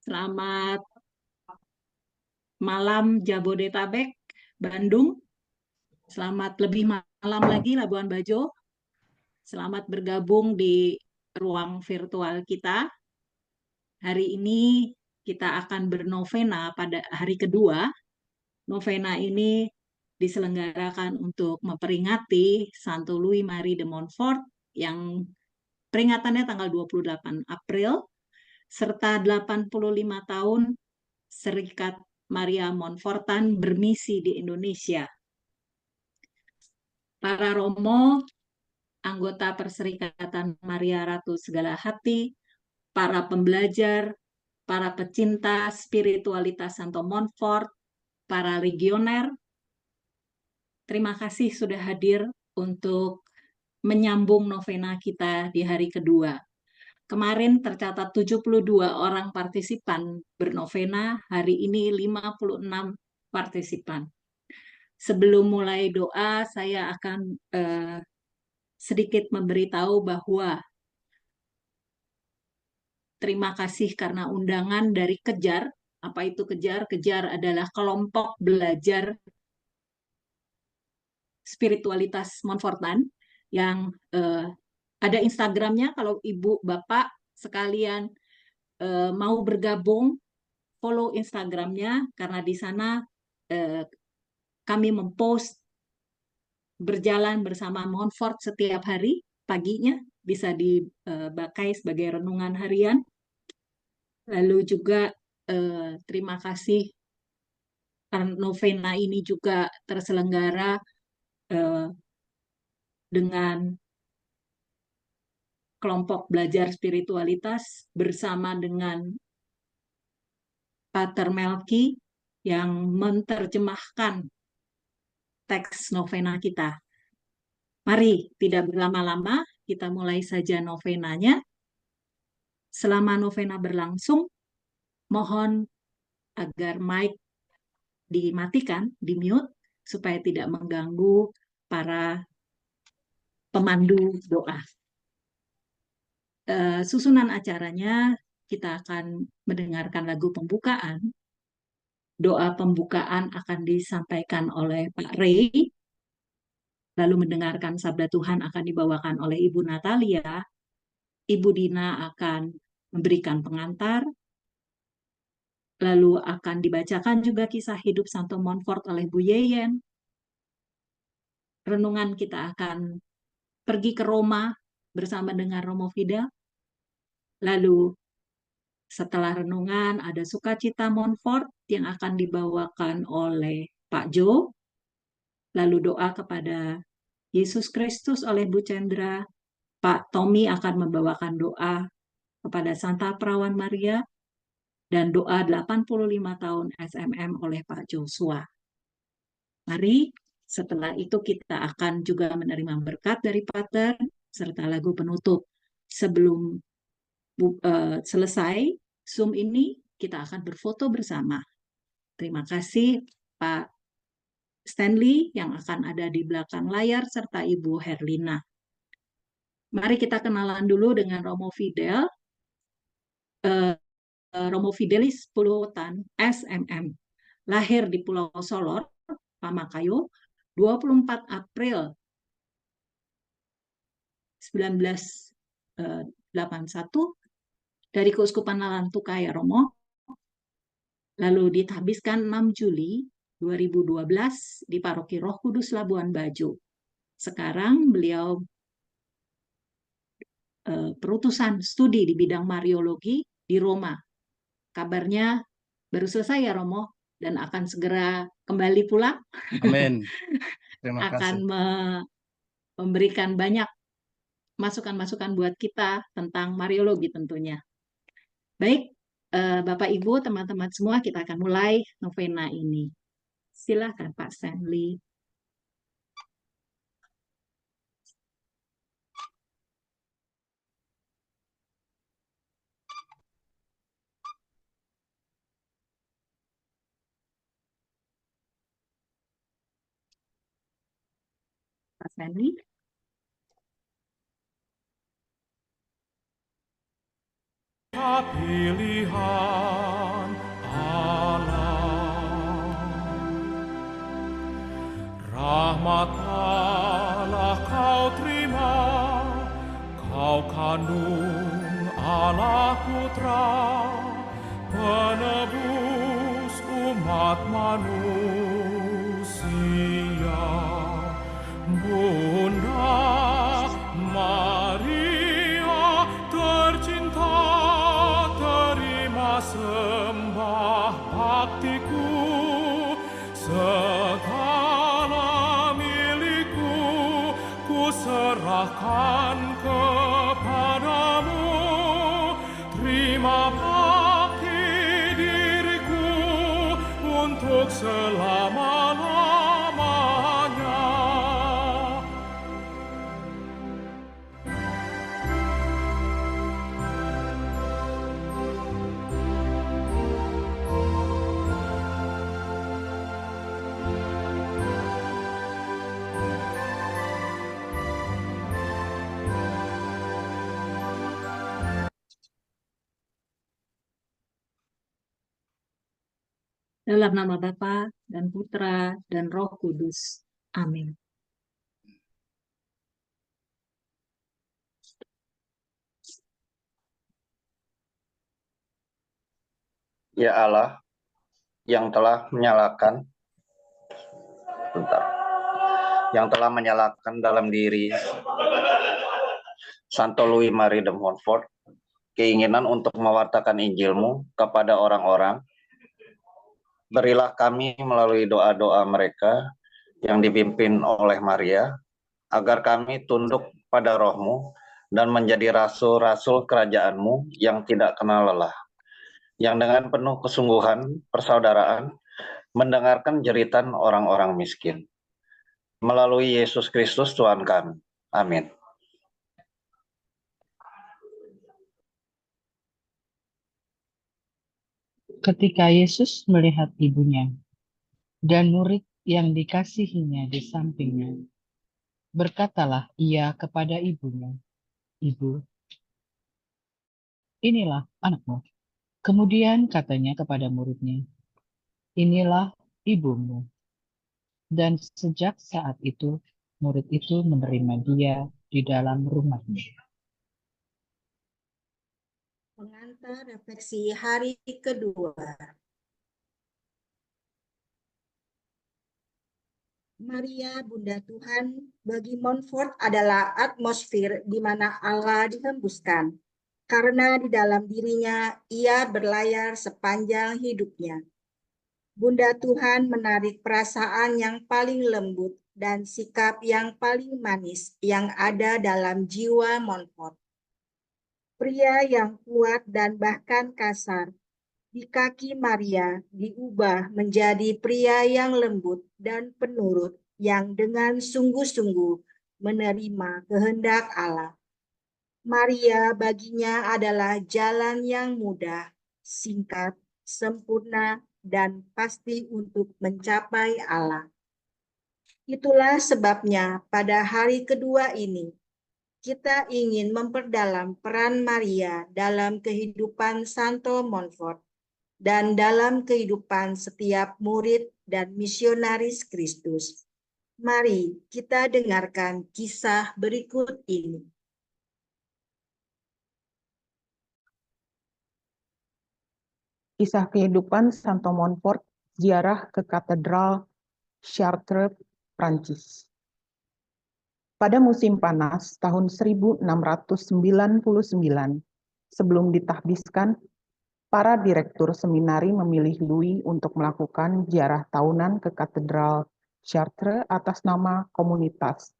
Selamat malam Jabodetabek, Bandung. Selamat lebih malam lagi Labuan Bajo. Selamat bergabung di ruang virtual kita. Hari ini kita akan bernovena pada hari kedua. Novena ini diselenggarakan untuk memperingati Santo Louis Marie de Montfort yang peringatannya tanggal 28 April serta 85 tahun Serikat Maria Montfortan bermisi di Indonesia. Para romo, anggota Perserikatan Maria Ratu Segala Hati, para pembelajar, para pecinta spiritualitas Santo Montfort, para legioner, terima kasih sudah hadir untuk menyambung novena kita di hari kedua. Kemarin tercatat 72 orang partisipan bernovena, hari ini 56 partisipan. Sebelum mulai doa, saya akan sedikit memberitahu bahwa terima kasih karena undangan dari Kejar. Apa itu Kejar? Kejar adalah kelompok belajar spiritualitas Montfortan yang ada Instagramnya. Kalau ibu bapak sekalian mau bergabung, follow Instagramnya karena di sana kami mempost berjalan bersama Montfort setiap hari paginya, bisa dipakai sebagai renungan harian. Lalu juga terima kasih novena ini juga terselenggara dengan kelompok belajar spiritualitas bersama dengan Pater Melki yang menerjemahkan teks novena kita. Mari tidak berlama-lama, kita mulai saja novenanya. Selama novena berlangsung, mohon agar mic dimatikan, di-mute, supaya tidak mengganggu para pemandu doa. Susunan acaranya, kita akan mendengarkan lagu pembukaan. Doa pembukaan akan disampaikan oleh Pak Ray, lalu mendengarkan sabda Tuhan akan dibawakan oleh Ibu Natalia. Ibu Dina akan memberikan pengantar, lalu akan dibacakan juga kisah hidup Santo Montfort oleh Bu Yeyen. Renungan kita akan pergi ke Roma bersama dengan Romo Fidel. Lalu setelah renungan ada sukacita Montfort yang akan dibawakan oleh Pak Jo. Lalu doa kepada Yesus Kristus oleh Bu Chandra. Pak Tommy akan membawakan doa kepada Santa Perawan Maria dan doa 85 tahun SMM oleh Pak Joshua. Mari setelah itu kita akan juga menerima berkat dari Pater serta lagu penutup. Sebelum selesai Zoom ini, kita akan berfoto bersama. Terima kasih Pak Stanley yang akan ada di belakang layar serta Ibu Herlina. Mari kita kenalan dulu dengan Romo Fidel. Romo Fidelis Pulutan SMM. Lahir di Pulau Solor, Pamakayo, 24 April 1981 dari Keuskupan Lalantukaya Romo. Lalu ditabiskan 6 Juli 2012 di Paroki Roh Kudus Labuan Bajo. Sekarang beliau perutusan studi di bidang Mariologi di Roma. Kabarnya baru selesai ya Romo, dan akan segera kembali pulang. Amin. Terima akan kasih. memberikan banyak masukan-masukan buat kita tentang Mariologi tentunya. Baik, Bapak Ibu, teman-teman semua, kita akan mulai novena ini. Silakan Pak Stanley. Pak Stanley. Pilihan umat manusia. Bunda Maria tercinta, terima sembah baktiku, segala milikku ku serahkan kepadamu. Terima bakti diriku untuk selama-lamanya. Dalam nama Bapa dan Putra dan Roh Kudus. Amin. Ya Allah, yang telah menyalakan dalam diri Santo Louis Marie de Montfort keinginan untuk mewartakan Injil-Mu kepada orang-orang. Berilah kami melalui doa-doa mereka yang dipimpin oleh Maria, agar kami tunduk pada Roh-Mu dan menjadi rasul-rasul kerajaan-Mu yang tidak kenal lelah, yang dengan penuh kesungguhan persaudaraan mendengarkan jeritan orang-orang miskin. Melalui Yesus Kristus Tuhan kami. Amin. Ketika Yesus melihat ibunya dan murid yang dikasihinya di sampingnya, berkatalah ia kepada ibunya, "Ibu, inilah anakmu." Kemudian katanya kepada muridnya, "Inilah ibumu." Dan sejak saat itu, murid itu menerima dia di dalam rumahnya. Pengantar refleksi hari kedua. Maria, Bunda Tuhan, bagi Montfort adalah atmosfer di mana Allah dihembuskan, karena di dalam dirinya ia berlayar sepanjang hidupnya. Bunda Tuhan menarik perasaan yang paling lembut dan sikap yang paling manis yang ada dalam jiwa Montfort. Pria yang kuat dan bahkan kasar, di kaki Maria diubah menjadi pria yang lembut dan penurut yang dengan sungguh-sungguh menerima kehendak Allah. Maria baginya adalah jalan yang mudah, singkat, sempurna, dan pasti untuk mencapai Allah. Itulah sebabnya pada hari kedua ini, kita ingin memperdalam peran Maria dalam kehidupan Santo Montfort dan dalam kehidupan setiap murid dan misionaris Kristus. Mari kita dengarkan kisah berikut ini. Kisah kehidupan Santo Montfort, ziarah ke Katedral Chartres, Prancis. Pada musim panas tahun 1699, sebelum ditahbiskan, para direktur seminari memilih Louis untuk melakukan ziarah tahunan ke Katedral Chartres atas nama komunitas,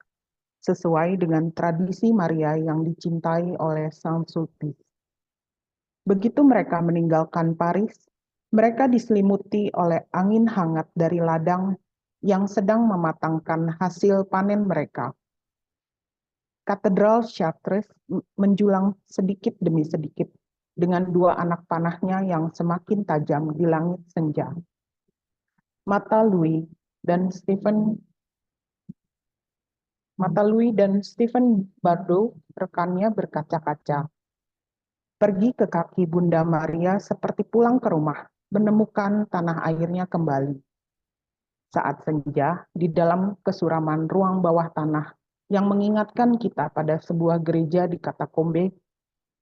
sesuai dengan tradisi Maria yang dicintai oleh Saint Sulpice. Begitu mereka meninggalkan Paris, mereka diselimuti oleh angin hangat dari ladang yang sedang mematangkan hasil panen mereka. Katedral Chartres menjulang sedikit demi sedikit dengan dua anak panahnya yang semakin tajam di langit senja. Mata Louis dan Stephen Bardou, rekannya, berkaca-kaca. Pergi ke kaki Bunda Maria seperti pulang ke rumah, menemukan tanah airnya kembali. Saat senja, di dalam kesuraman ruang bawah tanah yang mengingatkan kita pada sebuah gereja di katakombe,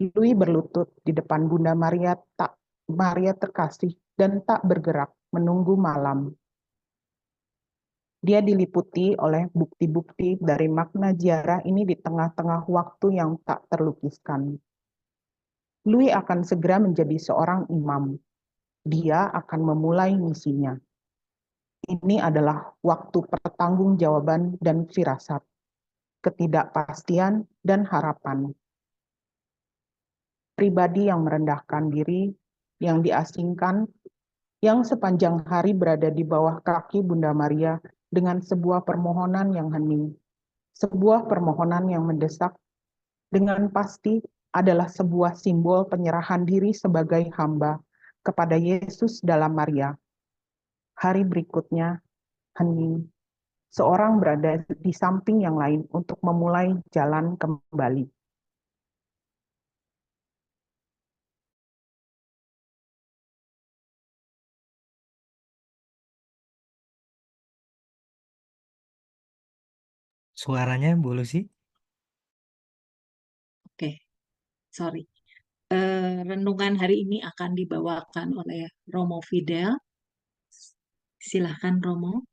Louis berlutut di depan Bunda Maria terkasih dan tak bergerak menunggu malam. Dia diliputi oleh bukti-bukti dari makna ziarah ini di tengah-tengah waktu yang tak terlukiskan. Louis akan segera menjadi seorang imam. Dia akan memulai misinya. Ini adalah waktu pertanggungjawaban dan firasat, ketidakpastian dan harapan. Pribadi yang merendahkan diri, yang diasingkan, yang sepanjang hari berada di bawah kaki Bunda Maria dengan sebuah permohonan yang hening, sebuah permohonan yang mendesak, dengan pasti adalah sebuah simbol penyerahan diri sebagai hamba kepada Yesus dalam Maria. Hari berikutnya, hening, seorang berada di samping yang lain untuk memulai jalan kembali. Suaranya Bu Lucy? Oke, sorry. Renungan hari ini akan dibawakan oleh Romo Fidel. Silahkan Romo.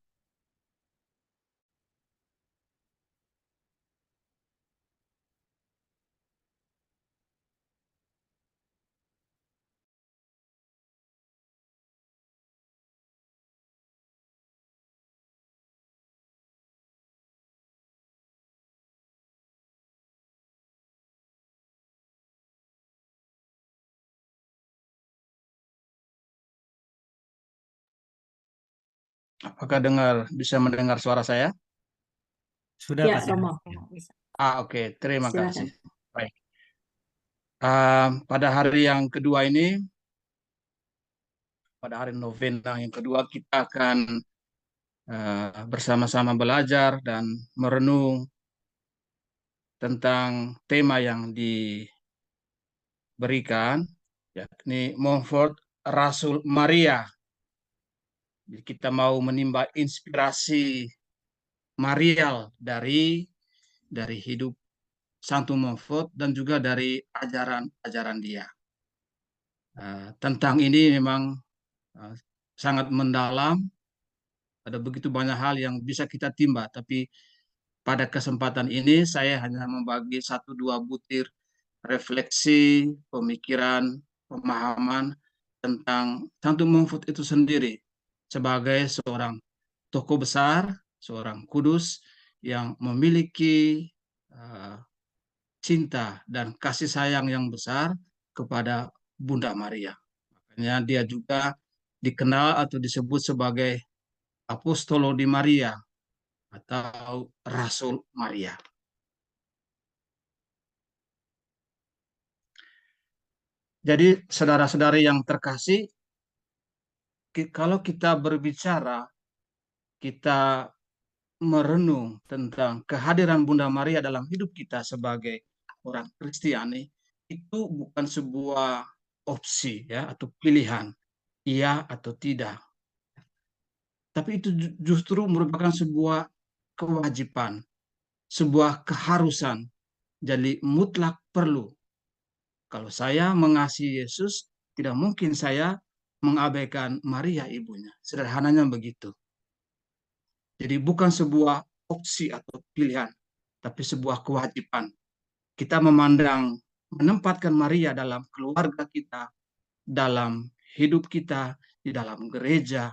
Apakah bisa mendengar suara saya? Sudah Ya, Pak. Romo. Bisa. Oke, terima Silakan. kasih. Baik. Pada hari yang kedua ini, pada hari novena yang kedua, kita akan bersama-sama belajar dan merenung tentang tema yang diberikan, yakni Montfort Rasul Maria. Jadi kita mau menimba inspirasi Marial dari hidup Santo Montfort dan juga dari ajaran-ajaran dia. Tentang ini memang sangat mendalam, ada begitu banyak hal yang bisa kita timba, tapi pada kesempatan ini saya hanya membagi 1-2 butir refleksi, pemikiran, pemahaman tentang Santo Montfort itu sendiri sebagai seorang tokoh besar, seorang kudus yang memiliki cinta dan kasih sayang yang besar kepada Bunda Maria. Makanya dia juga dikenal atau disebut sebagai Apostolo di Maria atau Rasul Maria. Jadi saudara-saudari yang terkasih, kalau kita berbicara, kita merenung tentang kehadiran Bunda Maria dalam hidup kita sebagai orang Kristiani, itu bukan sebuah opsi ya atau pilihan, iya atau tidak. Tapi itu justru merupakan sebuah kewajiban, sebuah keharusan. Jadi mutlak perlu. Kalau saya mengasihi Yesus, tidak mungkin saya mengabaikan Maria ibunya. Sederhananya begitu. Jadi bukan sebuah opsi atau pilihan, tapi sebuah kewajiban. Kita menempatkan Maria dalam keluarga kita, dalam hidup kita, di dalam gereja,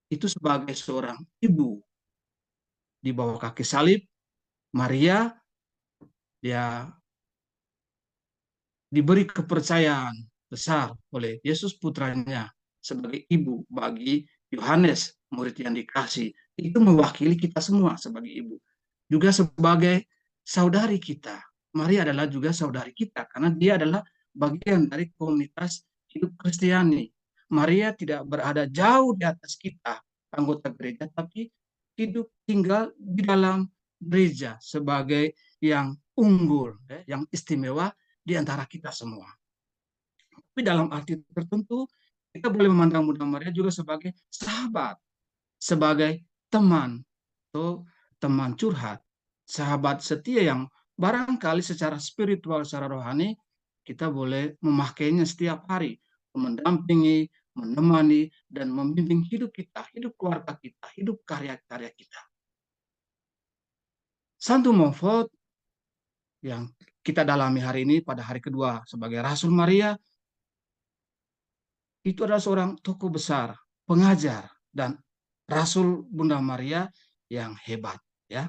itu sebagai seorang ibu. Di bawah kaki salib, Maria, dia diberi kepercayaan besar oleh Yesus putranya sebagai ibu bagi Yohanes, murid yang dikasih. Itu mewakili kita semua sebagai ibu. Juga sebagai saudari kita. Maria adalah juga saudari kita, karena dia adalah bagian dari komunitas hidup Kristiani. Maria tidak berada jauh di atas kita, anggota gereja, tapi hidup tinggal di dalam gereja sebagai yang unggul, yang istimewa di antara kita semua. Tapi dalam arti tertentu, kita boleh memandang Bunda Maria juga sebagai sahabat, sebagai teman, atau teman curhat, sahabat setia yang barangkali secara spiritual, secara rohani, kita boleh memakainya setiap hari, mendampingi, menemani, dan membimbing hidup kita, hidup keluarga kita, hidup karya-karya kita. Santo Montfort yang kita dalami hari ini pada hari kedua sebagai Rasul Maria, itu adalah seorang tokoh besar, pengajar, dan Rasul Bunda Maria yang hebat. Ya,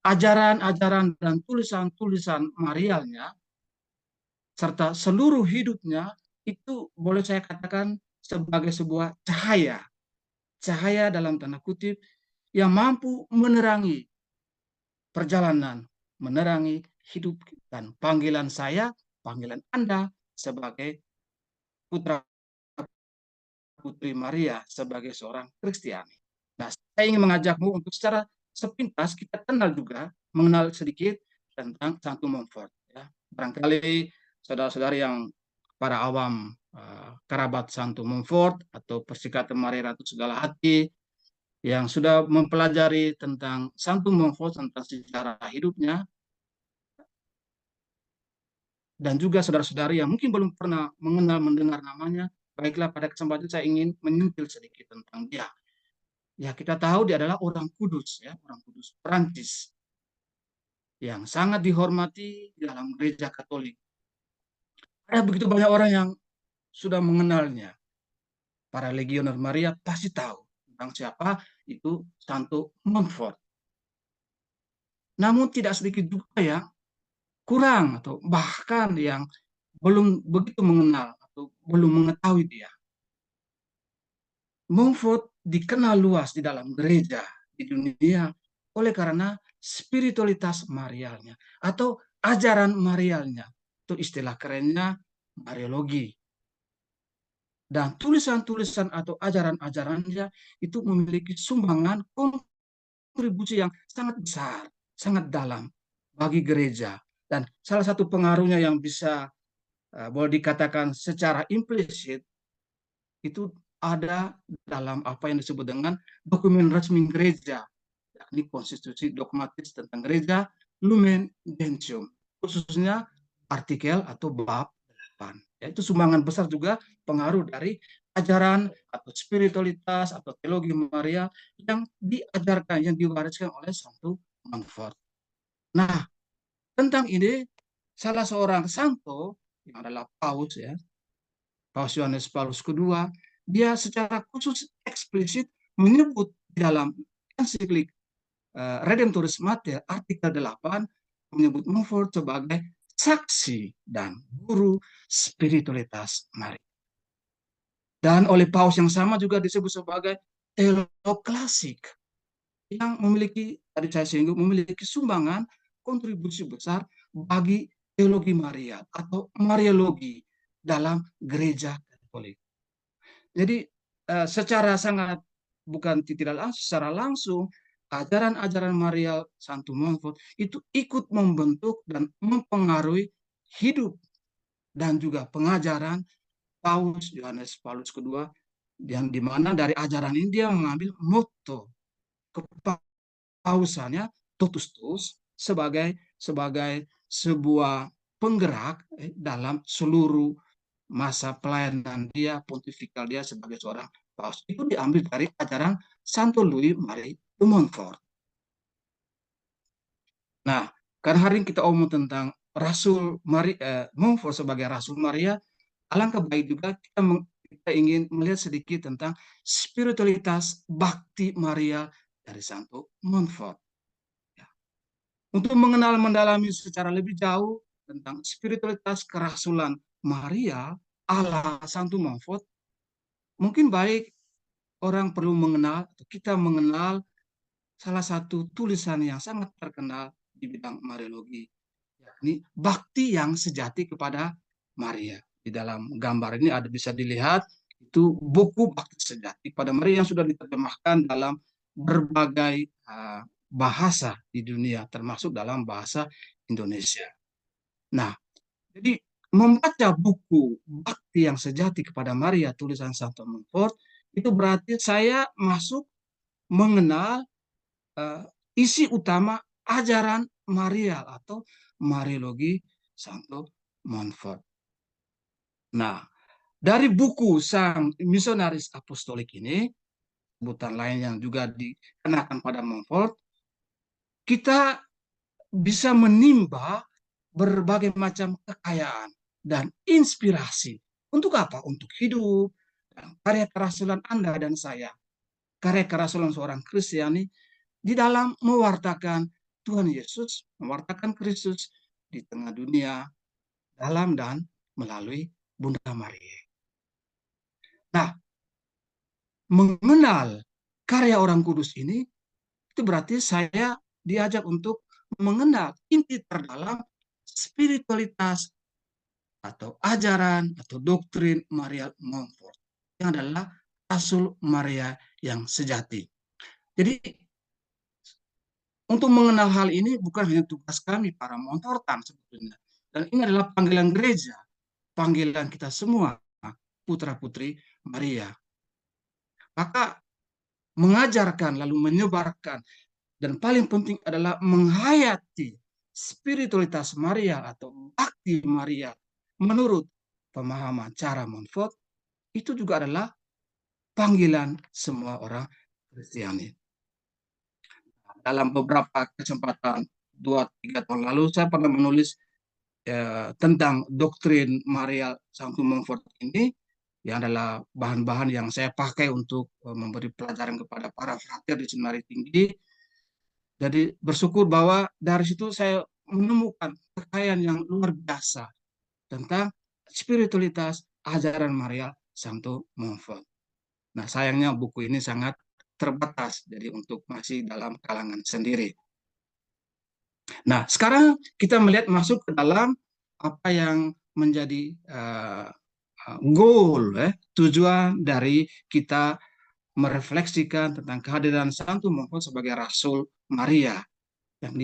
ajaran-ajaran dan tulisan-tulisan Marialnya serta seluruh hidupnya itu boleh saya katakan sebagai sebuah cahaya dalam tanda kutip yang mampu menerangi perjalanan, menerangi hidup dan panggilan saya, panggilan Anda sebagai putra putri Maria, sebagai seorang Kristiani. Nah, saya ingin mengajakmu untuk secara sepintas kita mengenal sedikit tentang Santo Montfort. Ya. Barangkali saudara-saudari yang para awam kerabat Santo Montfort atau Persikatan Maria Ratu Segala Hati yang sudah mempelajari tentang Santo Montfort, tentang sejarah hidupnya, dan juga saudara-saudari yang mungkin belum pernah mendengar namanya, baiklah pada kesempatan saya ingin menyentil sedikit tentang dia. Ya, kita tahu dia adalah orang kudus, ya, orang kudus Prancis yang sangat dihormati dalam gereja Katolik. Ada begitu banyak orang yang sudah mengenalnya. Para legioner Maria pasti tahu tentang siapa itu Santo Montfort. Namun tidak sedikit juga yang kurang atau bahkan yang belum begitu mengenal atau belum mengetahui dia. Montfort dikenal luas di dalam gereja di dunia oleh karena spiritualitas Marialnya atau ajaran Marialnya. Itu istilah kerennya Mariologi. Dan tulisan-tulisan atau ajaran-ajarannya itu memiliki sumbangan kontribusi yang sangat besar, sangat dalam bagi gereja. Dan salah satu pengaruhnya yang bisa boleh dikatakan secara implisit itu ada dalam apa yang disebut dengan dokumen resmi gereja, yakni konstitusi dogmatis tentang gereja Lumen Gentium, khususnya artikel atau bab 8. Itu sumbangan besar juga pengaruh dari ajaran atau spiritualitas atau teologi Maria yang diajarkan, yang diwariskan oleh Santo Montfort. Nah, tentang ini salah seorang santo yang adalah Paus, ya, Paus Yohanes Paulus II, dia secara khusus eksplisit menyebut di dalam ensiklik Redemptoris Mater artikel 8 menyebut Montfort sebagai saksi dan guru spiritualitas Maria. Dan oleh Paus yang sama juga disebut sebagai teolog klasik yang memiliki, tadi saya singgung, memiliki sumbangan kontribusi besar bagi teologi Maria atau Mariologi dalam gereja Katolik. Jadi secara sangat bukan tidak langsung, secara langsung ajaran-ajaran Maria Santo Montfort itu ikut membentuk dan mempengaruhi hidup dan juga pengajaran Paus Yohanes Paulus II, yang dimana dari ajaran ini dia mengambil motto kepausannya Totus Tuus sebagai sebuah penggerak dalam seluruh masa pelayanan dia, pontifikal dia sebagai seorang paus. Itu diambil dari ajaran Santo Louis Marie de Montfort. Nah, karena hari ini kita omong tentang Rasul Montfort sebagai Rasul Maria, alangkah baik juga kita ingin melihat sedikit tentang spiritualitas bakti Maria dari Santo Montfort. Ya. Untuk mengenal mendalami secara lebih jauh tentang spiritualitas kerasulan Maria ala Santo Montfort, mungkin baik orang perlu mengenal atau kita mengenal salah satu tulisan yang sangat terkenal di bidang Mariologi, yakni Bakti yang Sejati kepada Maria. Di dalam gambar ini ada bisa dilihat itu buku Bakti Sejati pada Maria yang sudah diterjemahkan dalam berbagai bahasa di dunia, termasuk dalam bahasa Indonesia. Nah, jadi membaca buku Bakti yang Sejati kepada Maria tulisan Santo Montfort itu berarti saya masuk mengenal isi utama ajaran Marial atau Mariologi Santo Montfort. Nah, Dari buku Sang Misionaris Apostolik ini, sebutan lain yang juga dikenakan pada Montfort, kita bisa menimba berbagai macam kekayaan dan inspirasi. Untuk apa? Untuk hidup. Karya kerasulan Anda dan saya. Karya kerasulan seorang Kristiani di dalam mewartakan Tuhan Yesus, mewartakan Kristus di tengah dunia, dalam dan melalui Bunda Maria. Nah, mengenal karya orang kudus ini, itu berarti saya diajak untuk mengenal inti terdalam spiritualitas atau ajaran atau doktrin Maria Montfort yang adalah Rasul Maria yang sejati. Jadi untuk mengenal hal ini bukan hanya tugas kami para Montfortan sebetulnya, dan ini adalah panggilan gereja, panggilan kita semua putra-putri Maria. Maka mengajarkan lalu menyebarkan dan paling penting adalah menghayati spiritualitas Maria atau bakti Maria menurut pemahaman cara Montfort, itu juga adalah panggilan semua orang Kristiani. Dalam beberapa kesempatan 2-3 tahun lalu saya pernah menulis tentang doktrin Maria Santo Montfort ini, yang adalah bahan-bahan yang saya pakai untuk memberi pelajaran kepada para frater di Seminari Tinggi. Jadi bersyukur bahwa dari situ saya menemukan kekayaan yang luar biasa tentang spiritualitas ajaran Maria Santo Montfort. Nah, sayangnya buku ini sangat terbatas, jadi untuk masih dalam kalangan sendiri. Nah, sekarang kita melihat masuk ke dalam apa yang menjadi goal, tujuan dari kita merefleksikan tentang kehadiran Santo Montfort sebagai Rasul Maria, yang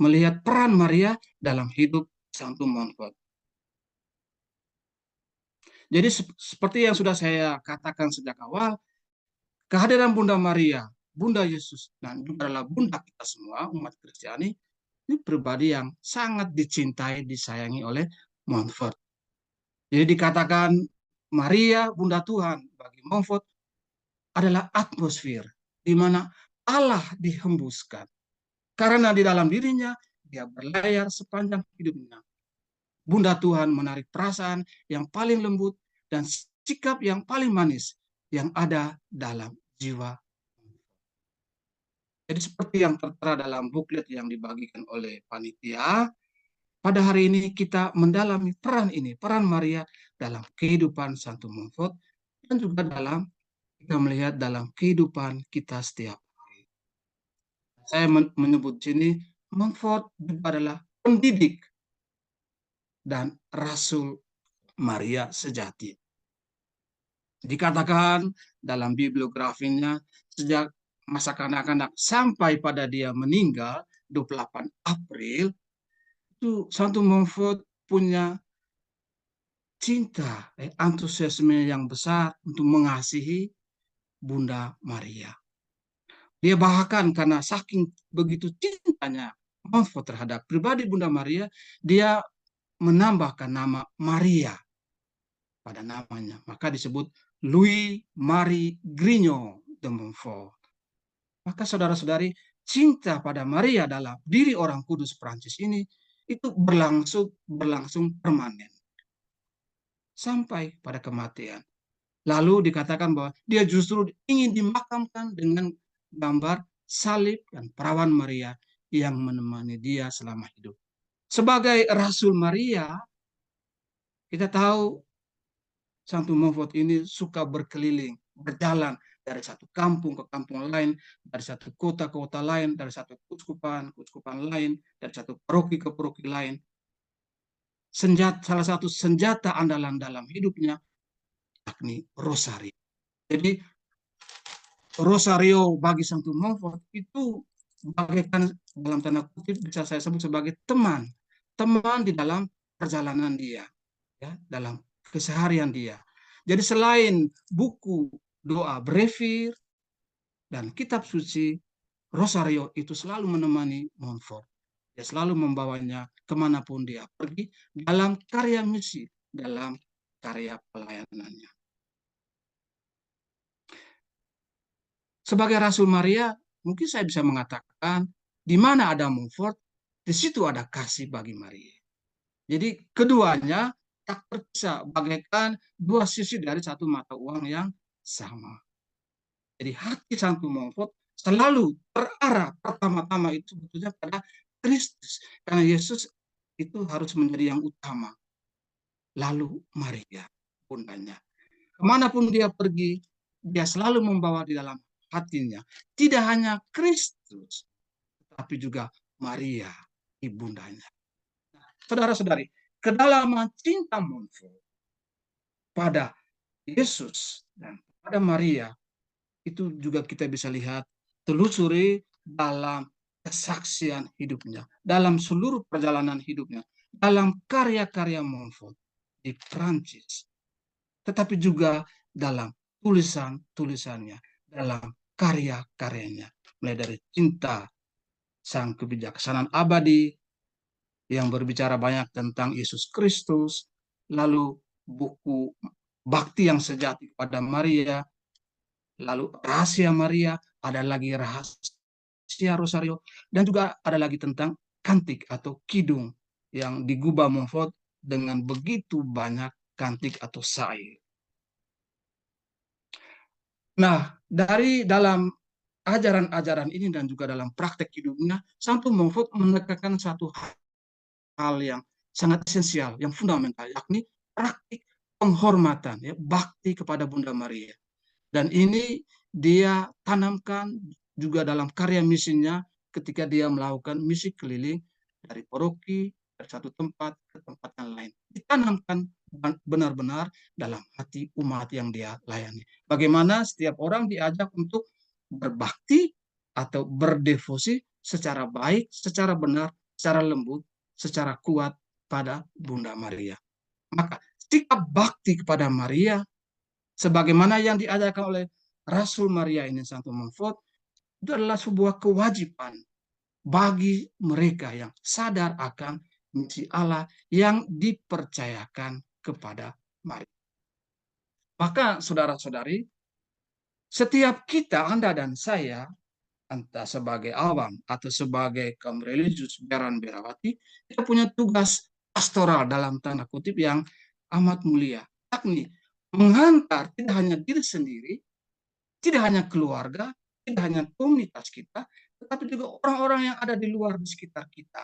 melihat peran Maria dalam hidup Santo Montfort. Jadi seperti yang sudah saya katakan sejak awal, kehadiran Bunda Maria, Bunda Yesus, dan juga adalah Bunda kita semua, umat Kristiani, ini pribadi yang sangat dicintai, disayangi oleh Montfort. Jadi dikatakan Maria, Bunda Tuhan, bagi Montfort adalah atmosfer di mana Allah dihembuskan. Karena di dalam dirinya, dia berlayar sepanjang hidupnya. Bunda Tuhan menarik perasaan yang paling lembut dan sikap yang paling manis yang ada dalam jiwa. Jadi seperti yang tertera dalam buklet yang dibagikan oleh panitia, pada hari ini kita mendalami peran ini, peran Maria dalam kehidupan Santo Montfort, dan juga dalam kita melihat dalam kehidupan kita setiap hari. Saya menyebut sini Montfort juga adalah pendidik dan Rasul Maria sejati. Dikatakan dalam bibliografinya, sejak masa kanak-kanak sampai pada dia meninggal 28 April, itu Santo Montfort punya cinta, antusiasme yang besar untuk mengasihi Bunda Maria. Dia bahkan karena saking begitu cintanya Montfort terhadap pribadi Bunda Maria, dia menambahkan nama Maria pada namanya. Maka disebut Louis Marie Grignon de Montfort. Maka saudara-saudari, cinta pada Maria dalam diri orang kudus Prancis ini itu berlangsung permanen sampai pada kematian. Lalu dikatakan bahwa dia justru ingin dimakamkan dengan gambar salib dan perawan Maria yang menemani dia selama hidup. Sebagai Rasul Maria, kita tahu Santo Montfort ini suka berkeliling, berjalan dari satu kampung ke kampung lain, dari satu kota ke kota lain, dari satu keuskupan lain, dari satu paroki ke paroki lain. Salah satu senjata andalan dalam hidupnya yakni rosario. Jadi rosario bagi Santo Montfort itu bagaikan dalam tanda kutip bisa saya sebut sebagai teman di dalam perjalanan dia, ya, dalam keseharian dia. Jadi selain buku doa Brevir dan kitab suci, rosario itu selalu menemani Montfort. Dia selalu membawanya kemanapun dia pergi dalam karya misi, dalam karya pelayanannya. Sebagai Rasul Maria, mungkin saya bisa mengatakan, di mana ada Montfort, di situ ada kasih bagi Maria. Jadi keduanya tak terpisah, bagaikan dua sisi dari satu mata uang yang sama. Jadi hati Santo Montfort selalu terarah pertama-tama itu sebetulnya pada Kristus. Karena Yesus itu harus menjadi yang utama. Lalu Maria, bundanya. Kemanapun dia pergi, dia selalu membawa di dalam hatinya tidak hanya Kristus, tapi juga Maria, ibundanya. Saudara-saudari, kedalaman cinta Montfort pada Yesus dan pada Maria itu juga kita bisa lihat, telusuri dalam kesaksian hidupnya, dalam seluruh perjalanan hidupnya, dalam karya-karya Montfort di Prancis, tetapi juga dalam tulisan-tulisannya, dalam karya-karyanya, mulai dari Cinta Sang Kebijaksanaan Abadi yang berbicara banyak tentang Yesus Kristus, lalu buku Bakti yang Sejati kepada Maria, lalu Rahasia Maria, ada lagi Rahasia Rosario, dan juga ada lagi tentang kantik atau kidung yang digubah Montfort dengan begitu banyak kantik atau syair. Nah, dari dalam ajaran-ajaran ini dan juga dalam praktek hidupnya, Santo Montfort menekankan satu hal yang sangat esensial, yang fundamental, yakni praktik penghormatan, ya, bakti kepada Bunda Maria. Dan ini dia tanamkan juga dalam karya misinya ketika dia melakukan misi keliling dari paroki, dari satu tempat ke tempat yang lain. Ditanamkan benar-benar dalam hati umat yang dia layani. Bagaimana setiap orang diajak untuk berbakti atau berdevosi secara baik, secara benar, secara lembut, secara kuat pada Bunda Maria. Maka sikap bakti kepada Maria sebagaimana yang diajarkan oleh Rasul Maria ini, Santo Montfort, itu adalah sebuah kewajiban bagi mereka yang sadar akan misi Allah yang dipercayakan kepada Maria. Maka saudara-saudari, setiap kita, Anda dan saya, entah sebagai awam atau sebagai kaum religius Biaran Biarawati, kita punya tugas pastoral dalam tanda kutip yang amat mulia, yakni menghantar tidak hanya diri sendiri, tidak hanya keluarga, tidak hanya komunitas kita, tetapi juga orang-orang yang ada di luar di sekitar kita,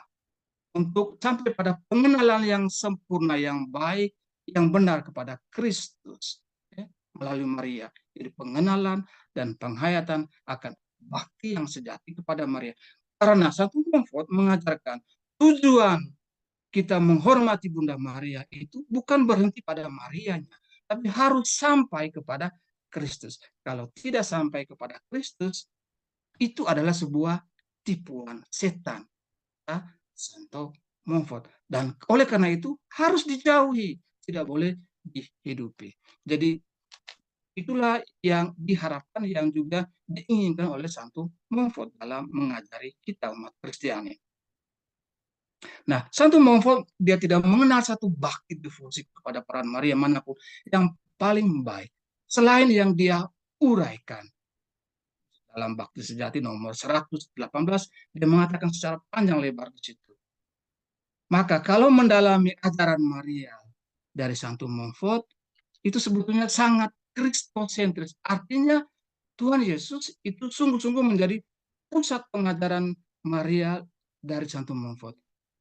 untuk sampai pada pengenalan yang sempurna, yang baik, yang benar kepada Kristus, ya, melalui Maria. Jadi pengenalan dan penghayatan akan bakti yang sejati kepada Maria. Karena Santo Montfort mengajarkan tujuan kita menghormati Bunda Maria itu bukan berhenti pada Marianya, tapi harus sampai kepada Kristus. Kalau tidak sampai kepada Kristus, itu adalah sebuah tipuan setan, ya, Santo Montfort. Dan oleh karena itu harus dijauhi, tidak boleh dihidupi. Jadi itulah yang diharapkan, yang juga diinginkan oleh Santo Montfort dalam mengajari kita umat Kristiani. Nah, Santo Montfort dia tidak mengenal satu bakti devosi kepada peran Maria manapun yang paling baik selain yang dia uraikan dalam Bakti Sejati nomor 118. Dia mengatakan secara panjang lebar di situ. Maka kalau mendalami ajaran Maria dari Santo Montfort, itu sebetulnya sangat kristosentris. Artinya Tuhan Yesus itu sungguh-sungguh menjadi pusat pengajaran Maria dari Santo Montfort,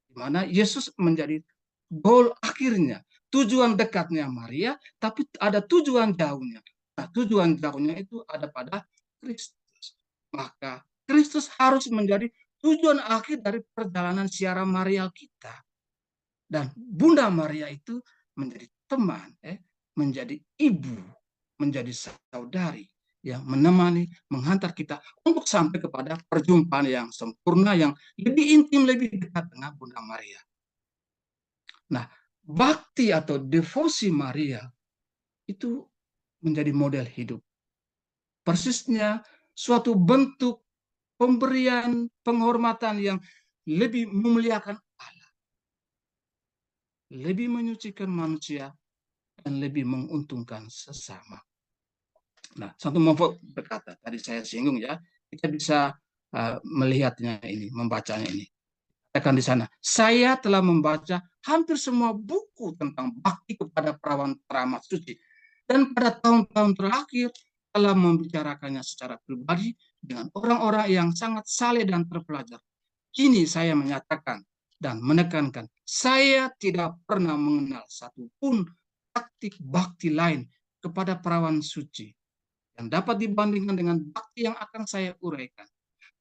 di mana Yesus menjadi goal akhirnya, tujuan dekatnya Maria, tapi ada tujuan jauhnya. Nah, tujuan jauhnya itu ada pada Kristus. Maka Kristus harus menjadi tujuan akhir dari perjalanan siara Maria kita. Dan Bunda Maria itu menjadi teman, menjadi ibu, menjadi saudari yang menemani, menghantar kita untuk sampai kepada perjumpaan yang sempurna, yang lebih intim, lebih dekat dengan Bunda Maria. Nah, bakti atau devosi Maria itu menjadi model hidup. Persisnya suatu bentuk pemberian penghormatan yang lebih memuliakan Allah, lebih menyucikan manusia, dan lebih menguntungkan sesama. Nah, Santo Montfort berkata, tadi saya singgung ya, kita bisa melihatnya ini, membacanya ini. Katakan di sana, saya telah membaca hampir semua buku tentang bakti kepada perawan teramat suci, dan pada tahun-tahun terakhir telah membicarakannya secara pribadi dengan orang-orang yang sangat saleh dan terpelajar. Kini saya menyatakan dan menekankan, saya tidak pernah mengenal satupun praktik bakti lain kepada perawan suci yang dapat dibandingkan dengan bakti yang akan saya uraikan.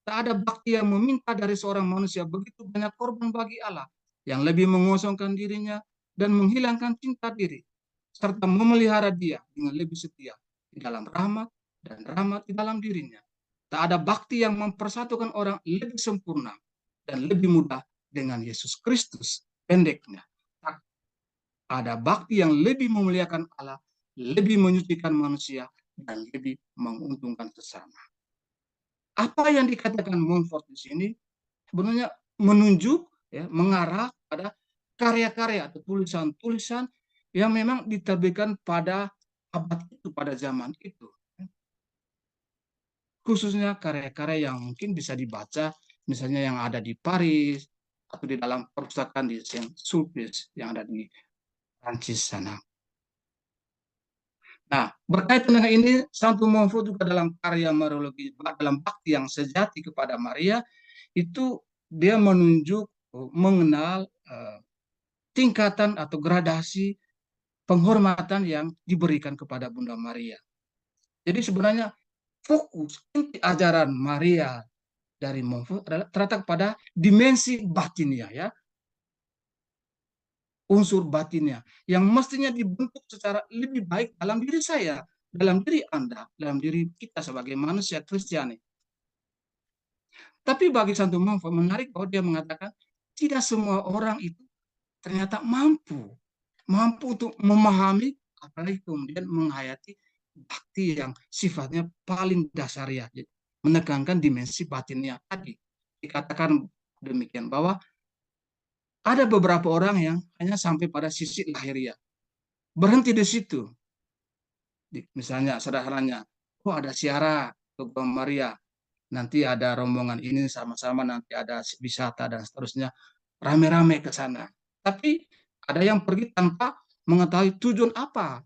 Tak ada bakti yang meminta dari seorang manusia begitu banyak korban bagi Allah, yang lebih mengosongkan dirinya dan menghilangkan cinta diri, serta memelihara dia dengan lebih setia di dalam rahmat dan rahmat di dalam dirinya. Tak ada bakti yang mempersatukan orang lebih sempurna dan lebih mudah dengan Yesus Kristus. Pendeknya, tak ada bakti yang lebih memuliakan Allah, lebih menyucikan manusia, dan lebih menguntungkan sesama. Apa yang dikatakan Montfort di sini sebenarnya menunjuk, ya, mengarah pada karya-karya atau tulisan-tulisan yang memang diterbitkan pada abad itu, pada zaman itu. Khususnya karya-karya yang mungkin bisa dibaca, misalnya yang ada di Paris, atau di dalam perpustakaan di Saint-Sulpice yang ada di Prancis sana. Nah, berkaitan dengan ini, Santo Montfort juga dalam karya Mariologi, dalam bakti yang sejati kepada Maria, itu dia menunjuk, mengenal tingkatan atau gradasi penghormatan yang diberikan kepada Bunda Maria. Jadi sebenarnya fokus inti ajaran Maria dari Montfort adalah terletak pada dimensi batinnya, ya, unsur batinnya yang mestinya dibentuk secara lebih baik dalam diri saya, dalam diri Anda, dalam diri kita sebagai manusia Kristiani. Tapi bagi Santo Montfort menarik bahwa dia mengatakan tidak semua orang itu ternyata mampu untuk memahami, apalagi kemudian menghayati bakti yang sifatnya paling dasar, ya, menekankan dimensi batinnya tadi. Dikatakan demikian bahwa ada beberapa orang yang hanya sampai pada sisi lahiriah, berhenti di situ. Misalnya sederhananya, oh ada siara ke Maria, nanti ada rombongan ini sama-sama, nanti ada wisata dan seterusnya, rame-rame ke sana. Tapi ada yang pergi tanpa mengetahui tujuan apa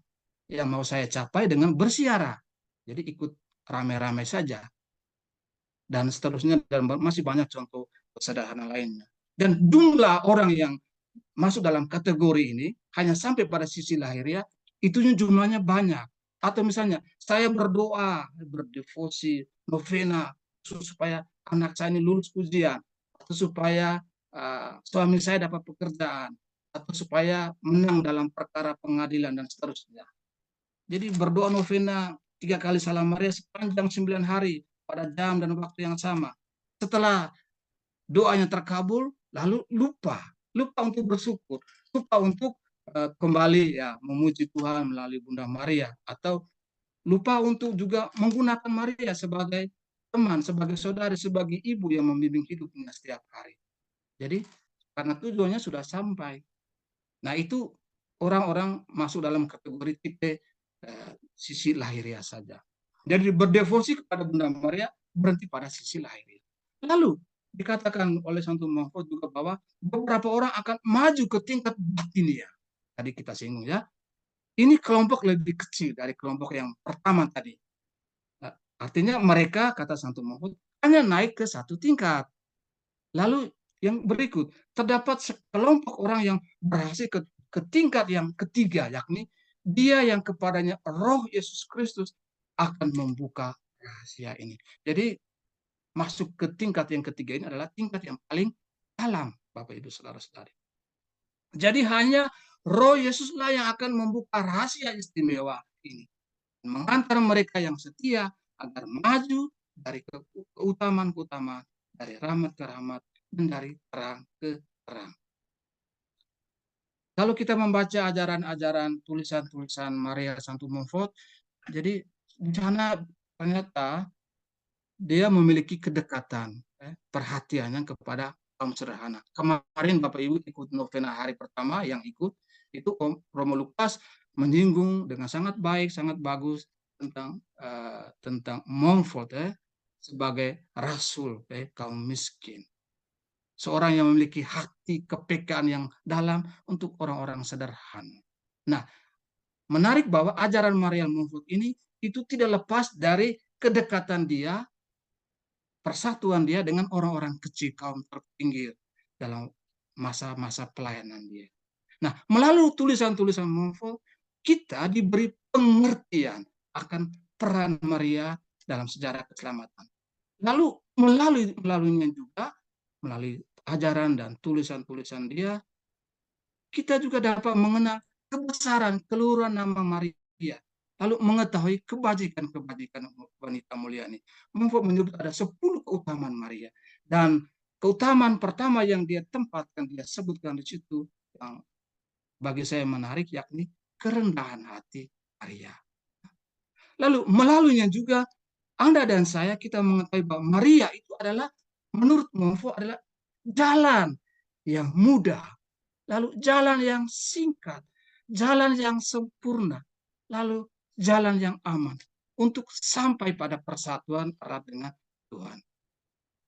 yang mau saya capai dengan bersiara. Jadi ikut rame-rame saja. Dan seterusnya, dan masih banyak contoh sederhana lainnya. Dan jumlah orang yang masuk dalam kategori ini hanya sampai pada sisi lahiriah, itu jumlahnya banyak. Atau misalnya, saya berdoa, berdevosi, novena, supaya anak saya ini lulus ujian, atau supaya suami saya dapat pekerjaan, atau supaya menang dalam perkara pengadilan dan seterusnya. Jadi berdoa novena 3 kali Salam Maria sepanjang 9 hari pada jam dan waktu yang sama. Setelah doanya terkabul, lalu lupa untuk bersyukur, lupa untuk kembali, ya, memuji Tuhan melalui Bunda Maria, atau lupa untuk juga menggunakan Maria sebagai teman, sebagai saudari, sebagai ibu yang membimbing hidupnya setiap hari. Jadi karena tujuannya sudah sampai. Nah, itu orang-orang masuk dalam kategori tipe sisi lahiriah saja. Jadi berdevosi kepada Bunda Maria berhenti pada sisi lahiriah. Lalu dikatakan oleh Santo Montfort juga bahwa beberapa orang akan maju ke tingkat batinia. Tadi kita singgung, ya. Ini kelompok lebih kecil dari kelompok yang pertama tadi. Artinya mereka, kata Santo Montfort, hanya naik ke satu tingkat. Lalu yang berikut, terdapat sekelompok orang yang berhasil ke tingkat yang ketiga, yakni dia yang kepadanya Roh Yesus Kristus akan membuka rahasia ini. Jadi masuk ke tingkat yang ketiga ini adalah tingkat yang paling dalam, Bapak Ibu Saudara-saudari. Jadi hanya Roh Yesuslah yang akan membuka rahasia istimewa ini, mengantar mereka yang setia agar maju dari keutamaan-keutamaan, dari rahmat ke rahmat, dan dari terang ke terang. Kalau kita membaca ajaran-ajaran tulisan-tulisan Maria Santo Montfort, jadi di sana ternyata dia memiliki kedekatan, perhatiannya kepada kaum sederhana. Kemarin Bapak Ibu ikut novena hari pertama, yang ikut itu Romo Lukas menyinggung dengan sangat baik, sangat bagus tentang Montfort sebagai rasul kaum miskin. Seorang yang memiliki hati kepekaan yang dalam untuk orang-orang sederhana. Nah, menarik bahwa ajaran Maria Montfort ini itu tidak lepas dari kedekatan dia, persatuan dia dengan orang-orang kecil, kaum terpinggir dalam masa-masa pelayanan dia. Nah, melalui tulisan-tulisan Montfort, kita diberi pengertian akan peran Maria dalam sejarah keselamatan. Lalu melaluinya juga, melalui ajaran dan tulisan-tulisan dia, kita juga dapat mengenal kebesaran keluruhan nama Maria, lalu mengetahui kebajikan-kebajikan wanita mulia ini. Montfort menyebut ada 10 keutamaan Maria, dan keutamaan pertama yang dia tempatkan, dia sebutkan di situ, yang bagi saya menarik, yakni kerendahan hati Maria. Lalu melaluinya juga Anda dan saya kita mengetahui bahwa Maria itu adalah, menurut Montfort, adalah jalan yang mudah, lalu jalan yang singkat, jalan yang sempurna, lalu jalan yang aman untuk sampai pada persatuan erat dengan Tuhan.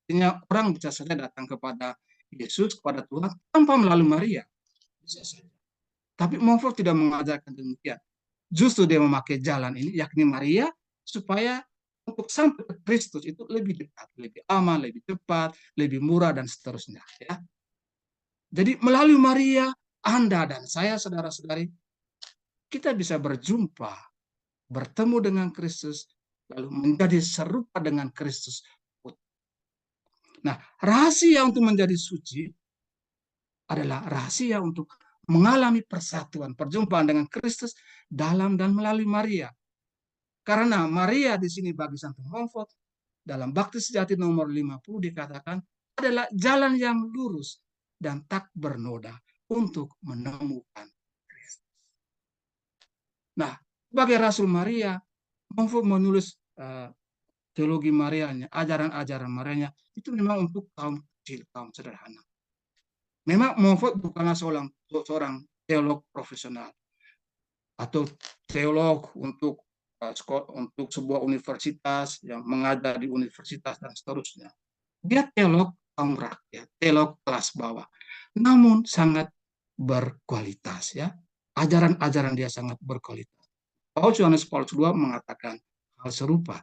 Artinya orang bisa saja datang kepada Yesus, kepada Tuhan, tanpa melalui Maria. Bisa saja. Tapi Montfort tidak mengajarkan demikian. Justru dia memakai jalan ini, yakni Maria, supaya untuk sampai ke Kristus itu lebih dekat, lebih aman, lebih cepat, lebih murah, dan seterusnya. Ya. Jadi melalui Maria, Anda dan saya, saudara-saudari, kita bisa berjumpa, bertemu dengan Kristus, lalu menjadi serupa dengan Kristus. Nah, rahasia untuk menjadi suci adalah rahasia untuk mengalami persatuan, perjumpaan dengan Kristus dalam dan melalui Maria. Karena Maria di sini bagi Santo Montfort, dalam Bakti Sejati nomor 50 dikatakan adalah jalan yang lurus dan tak bernoda untuk menemukan Kristus. Nah, sebagai Rasul Maria, Montfort menulis teologi Marianya, ajaran-ajaran Marianya, itu memang untuk kaum kecil, kaum sederhana. Memang Montfort bukanlah seorang teolog profesional atau teolog untuk sebuah universitas yang mengajar di universitas dan seterusnya. Dia teolog kaum rakyat, teolog kelas bawah, namun sangat berkualitas. Ya, ajaran-ajaran dia sangat berkualitas. Yohanes Paulus II mengatakan hal serupa.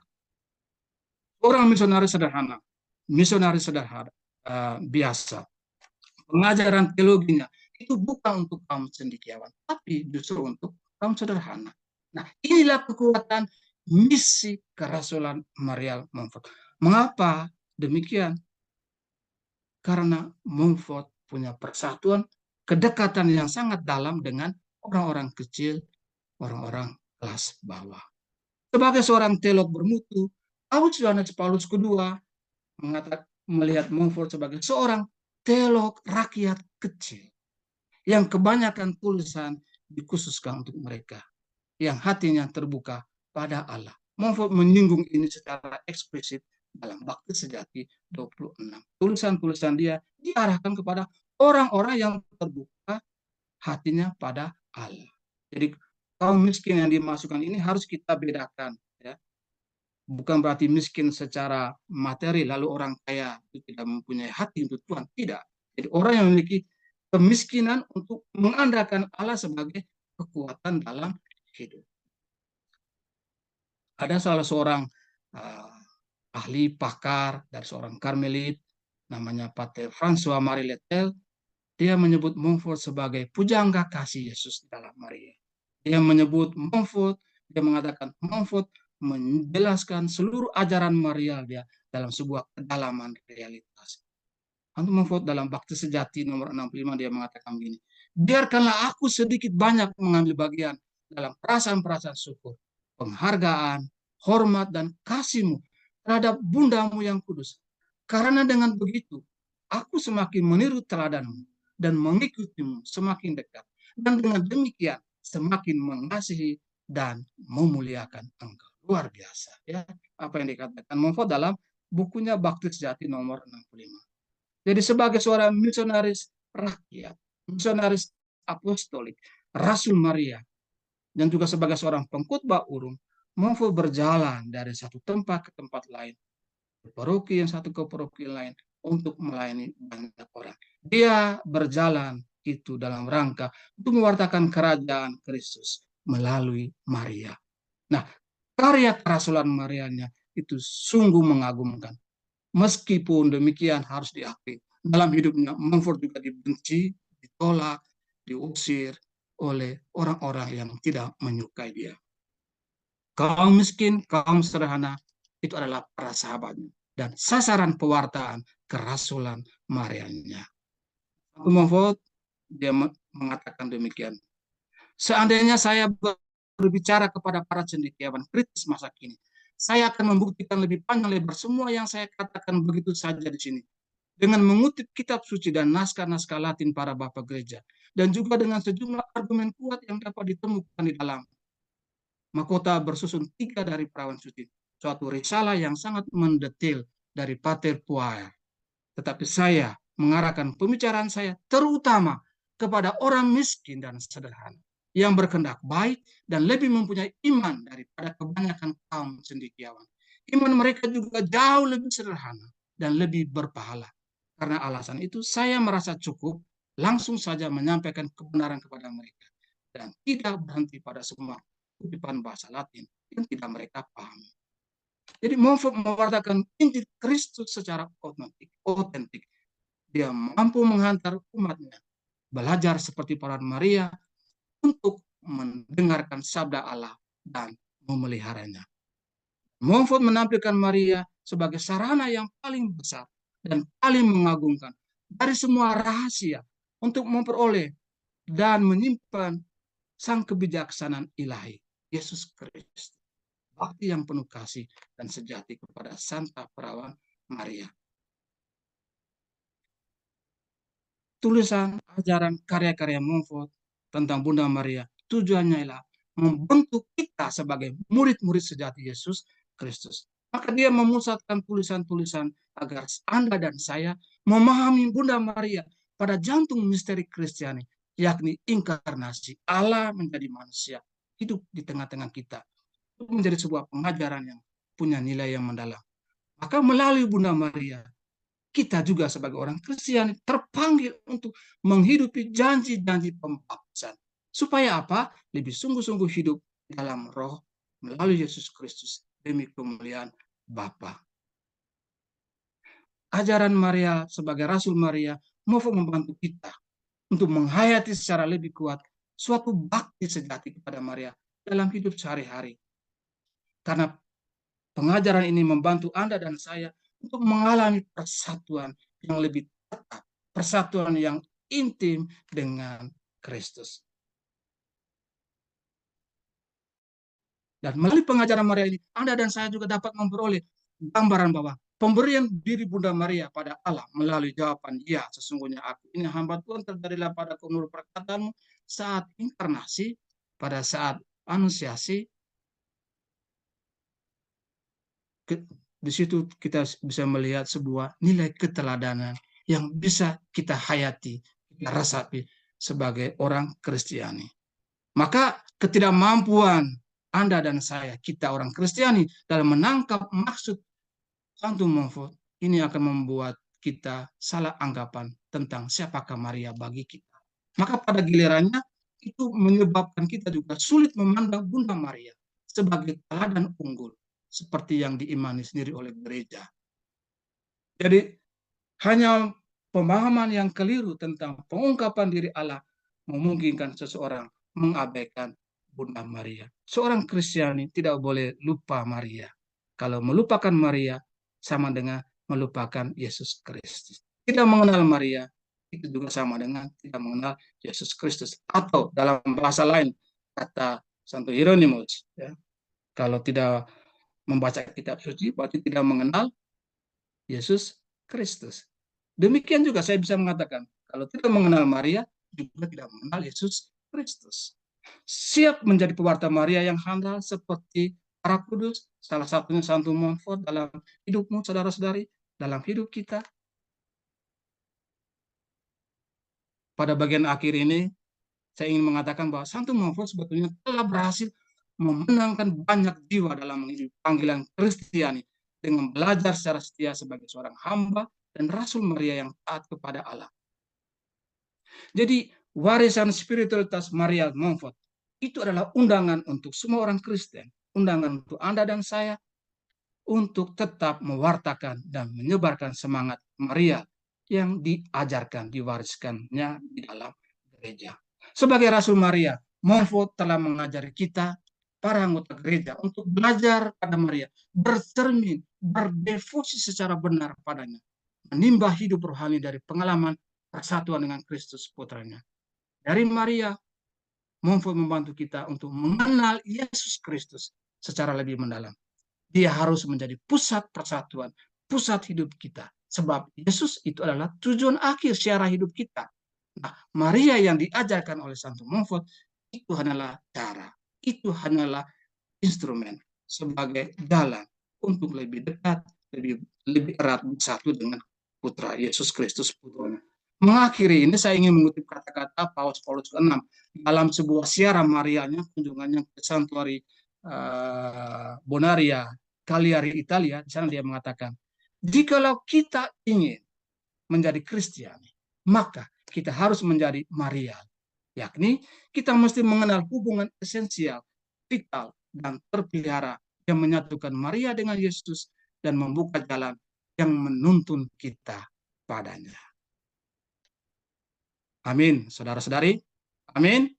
Orang misionaris sederhana biasa, pengajaran teologinya itu bukan untuk kaum cendekiawan, tapi justru untuk kaum sederhana. Nah, inilah kekuatan misi kerasulan Maria Montfort. Mengapa demikian? Karena Montfort punya persatuan, kedekatan yang sangat dalam dengan orang-orang kecil, orang-orang kelas bawah. Sebagai seorang teolog bermutu, Yohanes Paulus II melihat Montfort sebagai seorang teolog rakyat kecil yang kebanyakan tulisan dikhususkan untuk mereka, yang hatinya terbuka pada Allah. Montfort menyinggung ini secara eksplisit dalam Bakti Sejati 26. Tulisan-tulisan dia diarahkan kepada orang-orang yang terbuka hatinya pada Allah. Jadi kaum miskin yang dimasukkan ini harus kita bedakan. Ya. Bukan berarti miskin secara materi, lalu orang kaya itu tidak mempunyai hati untuk Tuhan. Tidak. Jadi orang yang memiliki kemiskinan untuk mengandalkan Allah sebagai kekuatan dalam hidup. Ada salah seorang ahli pakar dari seorang Karmelit, namanya Pater François Marie Lettel. Dia menyebut Montfort sebagai pujangga kasih Yesus dalam Maria. Dia menyebut Montfort, dia mengatakan Montfort menjelaskan seluruh ajaran Maria dia dalam sebuah kedalaman realitas. Santo Montfort dalam Bakti Sejati nomor 65 dia mengatakan begini, biarkanlah aku sedikit banyak mengambil bagian dalam perasaan-perasaan syukur, penghargaan, hormat, dan kasih-Mu terhadap bundamu yang kudus. Karena dengan begitu, aku semakin meniru teladan-Mu dan mengikutimu semakin dekat. Dan dengan demikian, semakin mengasihi dan memuliakan Engkau. Luar biasa. Ya, apa yang dikatakan Montfort dalam bukunya Bakti Sejati nomor 65. Jadi sebagai seorang misionaris rakyat, misionaris apostolik, Rasul Maria, dan juga sebagai seorang pengkhotbah urung, Montfort berjalan dari satu tempat ke tempat lain, paroki yang satu ke paroki lain, untuk melayani banyak orang. Dia berjalan itu dalam rangka untuk mewartakan kerajaan Kristus melalui Maria. Nah, karya kerasulan Marianya itu sungguh mengagumkan. Meskipun demikian harus diakui, dalam hidupnya Montfort juga dibenci, ditolak, diusir oleh orang-orang yang tidak menyukai dia. Kaum miskin, kaum sederhana, itu adalah para sahabatnya dan sasaran pewartaan kerasulan Marianya. Montfort dia mengatakan demikian. Seandainya saya berbicara kepada para cendekiawan kritis masa kini, saya akan membuktikan lebih panjang lebar semua yang saya katakan begitu saja di sini, dengan mengutip kitab suci dan naskah-naskah Latin para bapak gereja, dan juga dengan sejumlah argumen kuat yang dapat ditemukan di dalam. Mahkota bersusun 3 dari perawan suci, suatu risalah yang sangat mendetail dari Pater Puer. Tetapi saya mengarahkan pembicaraan saya terutama kepada orang miskin dan sederhana, yang berkehendak baik dan lebih mempunyai iman daripada kebanyakan kaum cendekiawan. Iman mereka juga jauh lebih sederhana dan lebih berpahala. Karena alasan itu saya merasa cukup langsung saja menyampaikan kebenaran kepada mereka dan tidak berhenti pada semua kutipan bahasa Latin yang tidak mereka pahami. Jadi Montfort mewartakan inti Kristus secara otentik. Dia mampu menghantar umatnya belajar seperti para Maria untuk mendengarkan sabda Allah dan memeliharanya. Montfort menampilkan Maria sebagai sarana yang paling besar dan paling mengagumkan dari semua rahasia untuk memperoleh dan menyimpan sang kebijaksanaan ilahi, Yesus Kristus. Bakti yang penuh kasih dan sejati kepada Santa Perawan Maria. Tulisan, ajaran, karya-karya Montfort tentang Bunda Maria tujuannya ialah membentuk kita sebagai murid-murid sejati Yesus Kristus. Maka dia memusatkan tulisan-tulisan agar Anda dan saya memahami Bunda Maria pada jantung misteri Kristiani, yakni inkarnasi Allah menjadi manusia, hidup di tengah-tengah kita. Itu menjadi sebuah pengajaran yang punya nilai yang mendalam. Maka melalui Bunda Maria, kita juga sebagai orang Kristiani terpanggil untuk menghidupi janji-janji pembaptisan. Supaya apa? Lebih sungguh-sungguh hidup dalam roh melalui Yesus Kristus demi kemuliaan Bapa. Ajaran Maria sebagai Rasul Maria mau membantu kita untuk menghayati secara lebih kuat suatu bakti sejati kepada Maria dalam hidup sehari-hari. Karena pengajaran ini membantu Anda dan saya untuk mengalami persatuan yang lebih tetap, persatuan yang intim dengan Kristus. Dan melalui pengajaran Maria ini, Anda dan saya juga dapat memperoleh gambaran bahwa pemberian diri Bunda Maria pada Allah melalui jawaban Dia, sesungguhnya aku ini hamba Tuhan, terjadilah pada menurut perkataanmu saat inkarnasi, pada saat anusiasi. Di situ kita bisa melihat sebuah nilai keteladanan yang bisa kita hayati, kita rasapi sebagai orang Kristiani. Maka ketidakmampuan Anda dan saya, kita orang Kristiani, dalam menangkap maksud Santo Montfort ini akan membuat kita salah anggapan tentang siapakah Maria bagi kita. Maka pada gilirannya itu menyebabkan kita juga sulit memandang Bunda Maria sebagai teladan unggul, seperti yang diimani sendiri oleh gereja. Jadi hanya pemahaman yang keliru tentang pengungkapan diri Allah memungkinkan seseorang mengabaikan Bunda Maria. Seorang Kristiani tidak boleh lupa Maria. Kalau melupakan Maria sama dengan melupakan Yesus Kristus. Tidak mengenal Maria itu juga sama dengan tidak mengenal Yesus Kristus. Atau dalam bahasa lain kata Santo Hieronymus, ya, kalau tidak membaca kitab suci berarti tidak mengenal Yesus Kristus. Demikian juga saya bisa mengatakan kalau tidak mengenal Maria juga tidak mengenal Yesus Kristus. Siap menjadi pewarta Maria yang handal seperti para kudus, salah satunya Santo Montfort dalam hidupmu saudara-saudari, dalam hidup kita. Pada bagian akhir ini saya ingin mengatakan bahwa Santo Montfort sebetulnya telah berhasil memenangkan banyak jiwa dalam menghidupi panggilan Kristiani dengan belajar secara setia sebagai seorang hamba dan Rasul Maria yang taat kepada Allah. Jadi warisan spiritualitas Maria Montfort itu adalah undangan untuk semua orang Kristen, undangan untuk Anda dan saya untuk tetap mewartakan dan menyebarkan semangat Maria yang diajarkan, diwariskannya di dalam gereja. Sebagai Rasul Maria, Montfort telah mengajari kita, para anggota gereja, untuk belajar pada Maria, bercermin, berdevosi secara benar padanya, menimba hidup rohani dari pengalaman persatuan dengan Kristus putranya. Dari Maria, Montfort membantu kita untuk mengenal Yesus Kristus secara lebih mendalam. Dia harus menjadi pusat persatuan, pusat hidup kita. Sebab Yesus itu adalah tujuan akhir secara hidup kita. Nah, Maria yang diajarkan oleh Santo Montfort itu hanyalah cara, itu hanyalah instrumen sebagai jalan untuk lebih dekat, lebih erat bersatu dengan Putra Yesus Kristus putranya. Mengakhiri ini saya ingin mengutip kata-kata Paus ke-6 dalam sebuah siaran Marianya, kunjungannya ke Santuari Bonaria, Cagliari, Italia. Di sana dia mengatakan, jikalau kita ingin menjadi Kristiani, maka kita harus menjadi Maria, yakni kita mesti mengenal hubungan esensial, vital, dan terpelihara yang menyatukan Maria dengan Yesus dan membuka jalan yang menuntun kita padanya. Amin, saudara-saudari. Amin.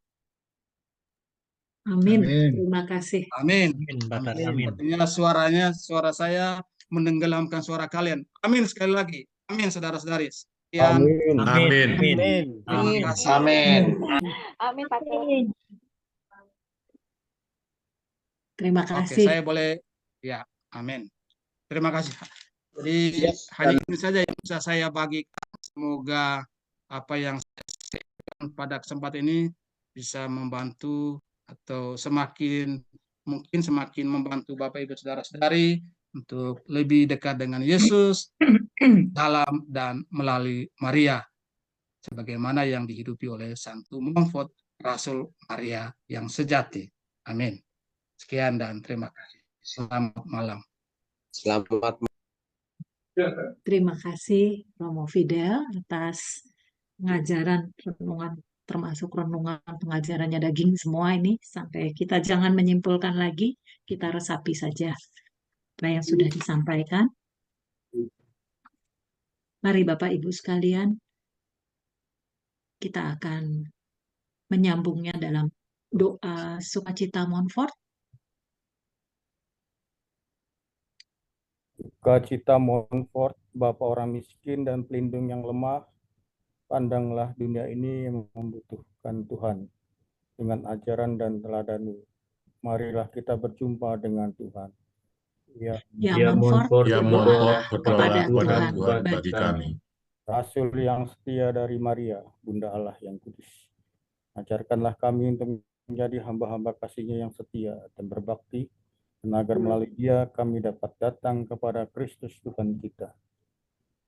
Amin. Amin. Terima kasih. Amin. Amin, Bapak. Amin. Amin. Sepertinya suara saya menenggelamkan suara kalian. Amin sekali lagi. Amin, saudara-saudari. Sekian. Amin. Amin. Terima kasih. Amin. Amin, Pak. Terima Oke, kasih. saya boleh. Ya, amin. Terima kasih. Jadi hanya ini saja yang bisa saya bagikan. Semoga apa yang saya sampaikan pada kesempatan ini bisa membantu atau semakin membantu Bapak Ibu Saudara-saudari untuk lebih dekat dengan Yesus dalam dan melalui Maria, sebagaimana yang dihidupi oleh Santo Montfort, Rasul Maria yang sejati. Amin. Sekian dan terima kasih. Selamat malam. Selamat Terima kasih Romo Fidel atas pengajaran renungan, termasuk renungan pengajarannya daging semua ini, sampai kita jangan menyimpulkan lagi, kita resapi saja apa yang sudah disampaikan. Mari Bapak Ibu sekalian, kita akan menyambungnya dalam doa sukacita Montfort. Sukacita Montfort, Bapa orang miskin dan pelindung yang lemah, pandanglah dunia ini yang membutuhkan Tuhan dengan ajaran dan teladan-Mu. Marilah kita berjumpa dengan Tuhan. Ya Montfort, berdoalah kepada kepada Tuhan Tuhan bagi kami. Rasul yang setia dari Maria, Bunda Allah yang kudus. Ajarkanlah kami untuk menjadi hamba-hamba kasih-Nya yang setia dan berbakti, dan agar melalui Dia kami dapat datang kepada Kristus Tuhan kita.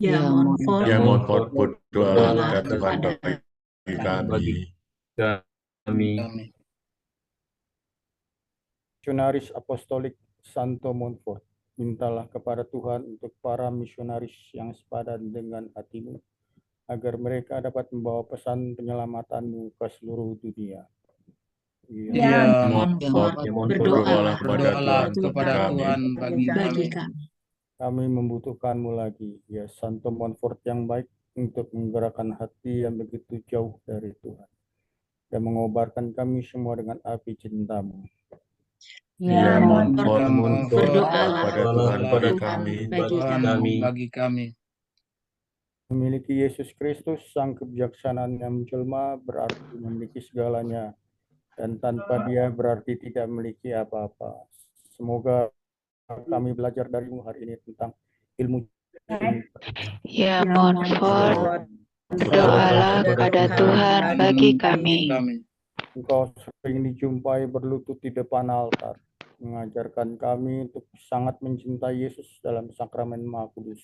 Ya Montfort, Ya Montfort, berdoalah kepada Tuhan bagi kami. Amin. Misionaris Apostolik Santo Montfort, mintalah kepada Tuhan untuk para misionaris yang sepadan dengan hatimu, agar mereka dapat membawa pesan penyelamatanmu ke seluruh dunia. Ya Montfort, berdoalah Berdoalah kepada Tuhan bagi bagi kami. kami. Kami membutuhkanmu lagi, ya Santo Montfort yang baik, untuk menggerakkan hati yang begitu jauh dari Tuhan, dan mengobarkan kami semua dengan api cintamu. Ya Montfort, berdoalah kepada Tuhan bagi Tuhan kami. Bagi kami. Memiliki Yesus Kristus, sang kebijaksanaan yang menjelma, berarti memiliki segalanya, dan tanpa Dia berarti tidak memiliki apa-apa. Semoga kami belajar darimu hari ini tentang ilmu. Ya Montfort, berdoalah kepada Tuhan bagi kami. Engkau sering dijumpai berlutut di depan altar, mengajarkan kami untuk sangat mencintai Yesus dalam sakramen Maha Kudus.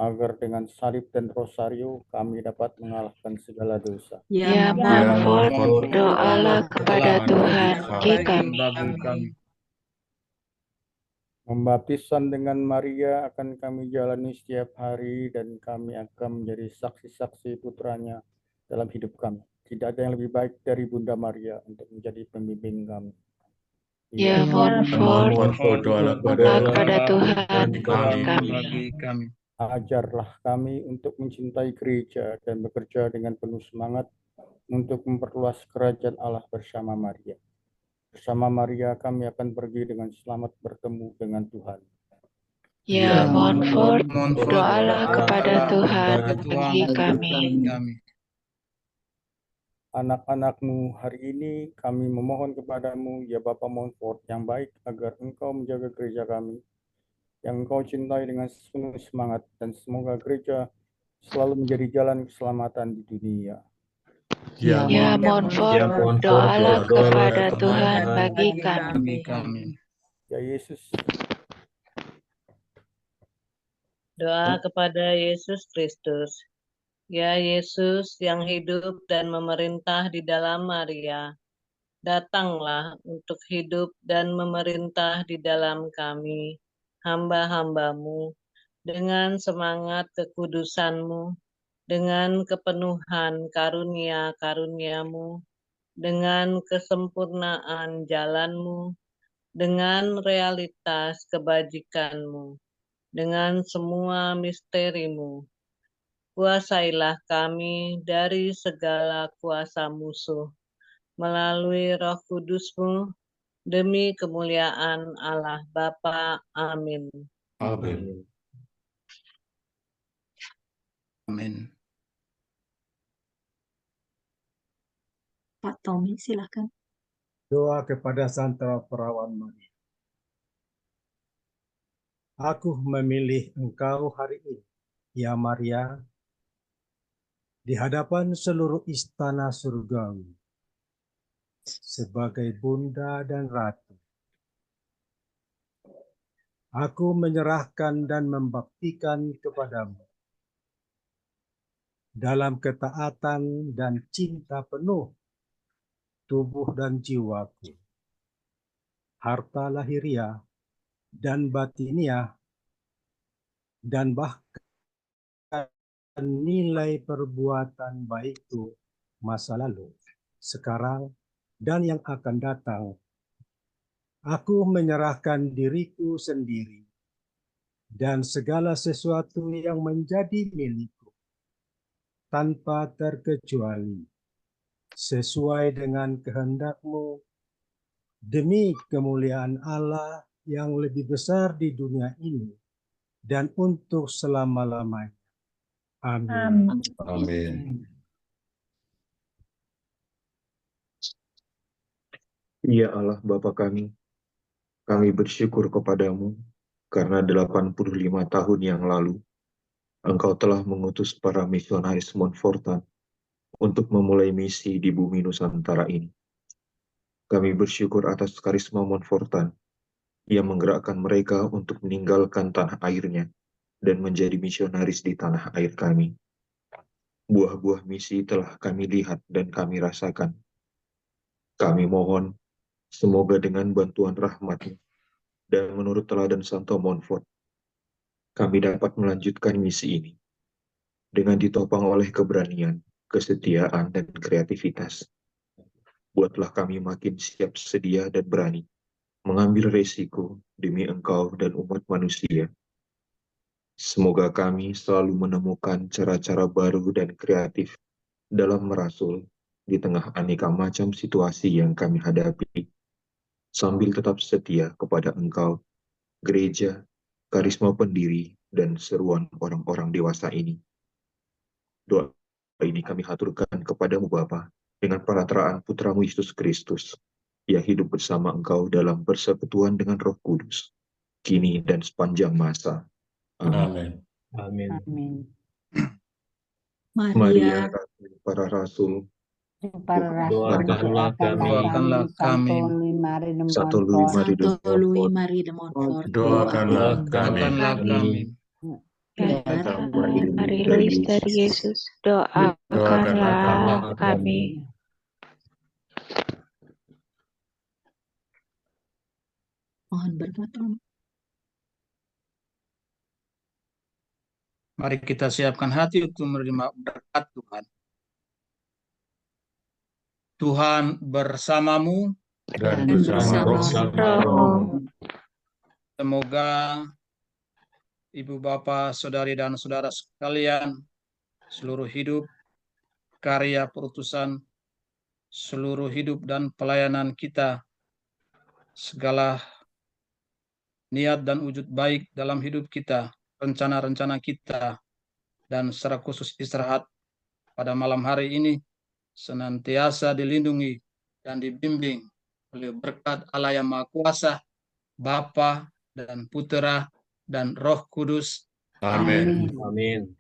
agar dengan salib dan rosario kami dapat mengalahkan segala dosa. Ya Montfort, doalah kepada Tuhan bagi kami. Membaptisan dengan Maria akan kami jalani setiap hari dan kami akan menjadi saksi-saksi putranya dalam hidup kami. Tidak ada yang lebih baik dari Bunda Maria untuk menjadi pembimbing kami. Ya Montfort, doalah kepada Tuhan bagi kami. Ajarlah kami untuk mencintai gereja dan bekerja dengan penuh semangat untuk memperluas kerajaan Allah bersama Maria. Bersama Maria kami akan pergi dengan selamat bertemu dengan Tuhan. Ya Montfort, doalah kepada Tuhan bagi kami. Anak-anakmu, hari ini kami memohon kepadamu, ya Bapa Montfort yang baik, agar Engkau menjaga gereja kami, yang Engkau cintai dengan penuh semangat, dan semoga gereja selalu menjadi jalan keselamatan di dunia. Ya Montfort, doalah kepada Tuhan bagi kami. Ya Yesus, Doa kepada Yesus Kristus. Ya Yesus yang hidup dan memerintah di dalam Maria, datanglah untuk hidup dan memerintah di dalam kami, hamba-hambamu, dengan semangat kekudusan-Mu, dengan kepenuhan karunia-karuniamu, dengan kesempurnaan jalan-Mu, dengan realitas kebajikan-Mu, dengan semua misteri-Mu. Kuasailah kami dari segala kuasa musuh, melalui Roh Kudus-Mu, demi kemuliaan Allah Bapa. Amin. Amin. Amin. Pak Tommy, silakan. Doa kepada Santa Perawan Maria. Aku memilih Engkau hari ini, ya Maria, di hadapan seluruh istana surgawi, sebagai Bunda dan Ratu. Aku menyerahkan dan membaktikan kepadamu dalam ketaatan dan cinta penuh tubuh dan jiwaku, harta lahiriah dan batiniah, dan bahkan nilai perbuatan baikku masa lalu, sekarang, dan yang akan datang. Aku menyerahkan diriku sendiri dan segala sesuatu yang menjadi milikku, tanpa terkecuali, sesuai dengan kehendak-Mu, demi kemuliaan Allah yang lebih besar di dunia ini dan untuk selama-lamanya. Amin. Amin. Ya Allah Bapa kami bersyukur kepadamu karena 85 tahun yang lalu Engkau telah mengutus para misionaris Montfortan untuk memulai misi di bumi Nusantara ini. Kami bersyukur atas karisma Montfortan yang menggerakkan mereka untuk meninggalkan tanah airnya dan menjadi misionaris di tanah air kami. Buah-buah misi telah kami lihat dan kami rasakan. Kami mohon, semoga dengan bantuan rahmat-Mu dan menurut teladan Santo Montfort, kami dapat melanjutkan misi ini dengan ditopang oleh keberanian, kesetiaan, dan kreativitas. Buatlah kami makin siap sedia dan berani mengambil resiko demi Engkau dan umat manusia. Semoga kami selalu menemukan cara-cara baru dan kreatif dalam merasul di tengah aneka macam situasi yang kami hadapi, sambil tetap setia kepada Engkau, gereja, karisma pendiri, dan seruan orang-orang dewasa ini. Doa ini kami haturkan kepadamu Bapa, dengan perateraan Putramu Yesus Kristus, yang hidup bersama Engkau dalam persekutuan dengan Roh Kudus, kini dan sepanjang masa. Amin. Amin. Amin. Maria, para rasul, Doakanlah kami. Satu Louis Marie de Montfort. Doakanlah kami. Mari Louis dari Yesus, doakanlah kami. Mohon berkat Romo. Mari kita siapkan hati untuk menerima berkat Tuhan. Tuhan bersamamu. Dan bersama rohmu. Semoga Ibu Bapak, Saudari dan Saudara sekalian, seluruh hidup, karya perutusan, seluruh hidup dan pelayanan kita, segala niat dan wujud baik dalam hidup kita, rencana-rencana kita, dan secara khusus istirahat pada malam hari ini, senantiasa dilindungi dan dibimbing oleh berkat Allah yang Maha Kuasa, Bapa dan Putera dan Roh Kudus. Amin. Amin.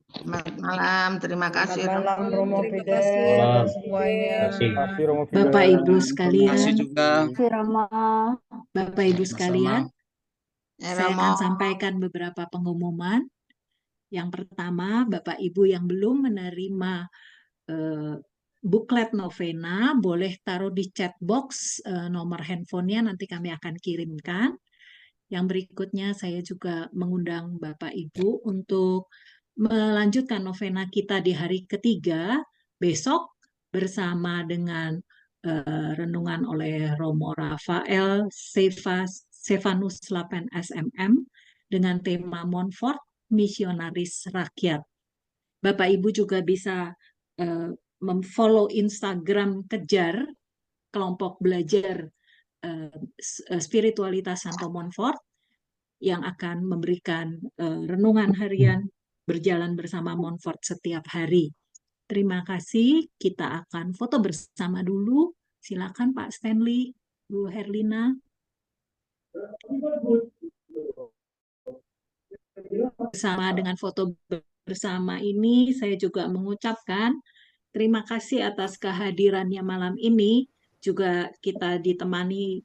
Selamat malam, terima kasih. Selamat malam Romo Fidel dan semuanya. Terima kasih Romo Fidel. Bapak Ibu sekalian, Terima kasih juga. Bapak Ibu sekalian, Ya, saya Romo. akan sampaikan beberapa pengumuman. Yang pertama, Bapak Ibu yang belum menerima buklet novena, boleh taruh di chat box nomor handphonenya, nanti kami akan kirimkan. Yang berikutnya, saya juga mengundang Bapak Ibu untuk melanjutkan novena kita di hari ketiga, besok bersama dengan renungan oleh Romo Rafael Stefanus 8 SMM dengan tema Montfort, Misionaris Rakyat. Bapak Ibu juga bisa memfollow Instagram Kejar, kelompok belajar spiritualitas Santo Montfort, yang akan memberikan renungan harian berjalan bersama Montfort setiap hari. Terima kasih. Kita akan foto bersama dulu. Silakan Pak Stanley, Bu Herlina. Bersama dengan foto bersama ini, saya juga mengucapkan terima kasih atas kehadirannya malam ini. Juga kita ditemani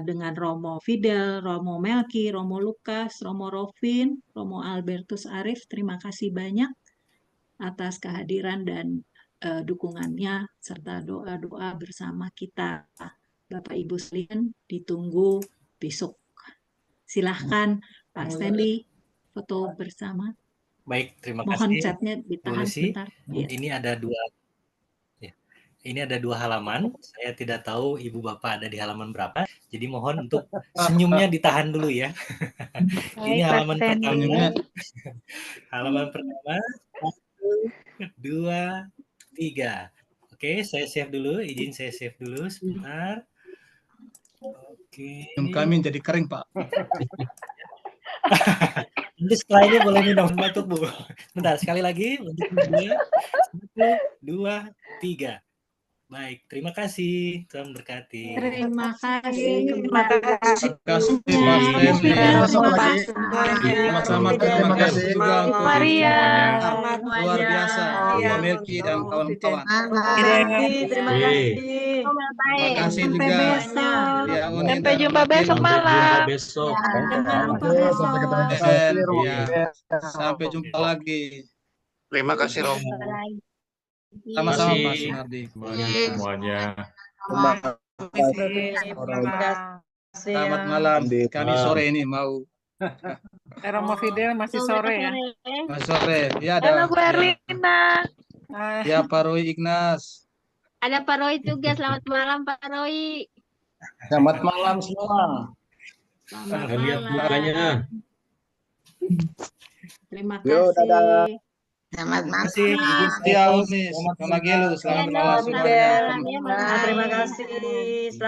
dengan Romo Fidel, Romo Melki, Romo Lukas, Romo Rovin, Romo Albertus Arif. Terima kasih banyak atas kehadiran dan dukungannya serta doa-doa bersama kita. Bapak Ibu sekalian, ditunggu besok. Silahkan Pak Stanley, foto bersama. Baik, terima Mohon kasih. chatnya ditahan sebentar. Ya. Ini ada dua halaman. Saya tidak tahu Ibu Bapak ada di halaman berapa. Jadi mohon untuk senyumnya ditahan dulu ya. Ini halaman pertama. Halaman pertama. 1, 2, 3. Oke, saya save dulu. Izin saya save dulu sebentar. Oke. Kami jadi kering, Pak. Nanti setelah ini boleh minum batuk, Bu. Bentar, sekali lagi. 1, 2, 3. Baik, terima kasih. Tuhan berkati. Terima kasih. Terima kasih Pak Stanley. Sama-sama, terima kasih juga untuk Maria. luar biasa, Romo Melki dan kawan-kawan. Terima kasih. Terima kasih juga. Ya, Sampai jumpa besok malam. Sampai jumpa lagi. Terima kasih Romo. Sama-sama Pak Sunardi. Semuanya. Selamat malam. Kami sore ini mau. Romo Fidel masih sore ya? Masih sore. Ya ada. Halo Bu Erlina. Ya Pak Roy Ignas. Ada Pak Roy juga. Selamat malam Pak Roy. Selamat malam semua. Kita lihat mukanya. Terima kasih. Selamat malam. Setia Umis, Mama Gelu, selamat malam semuanya. Terima kasih.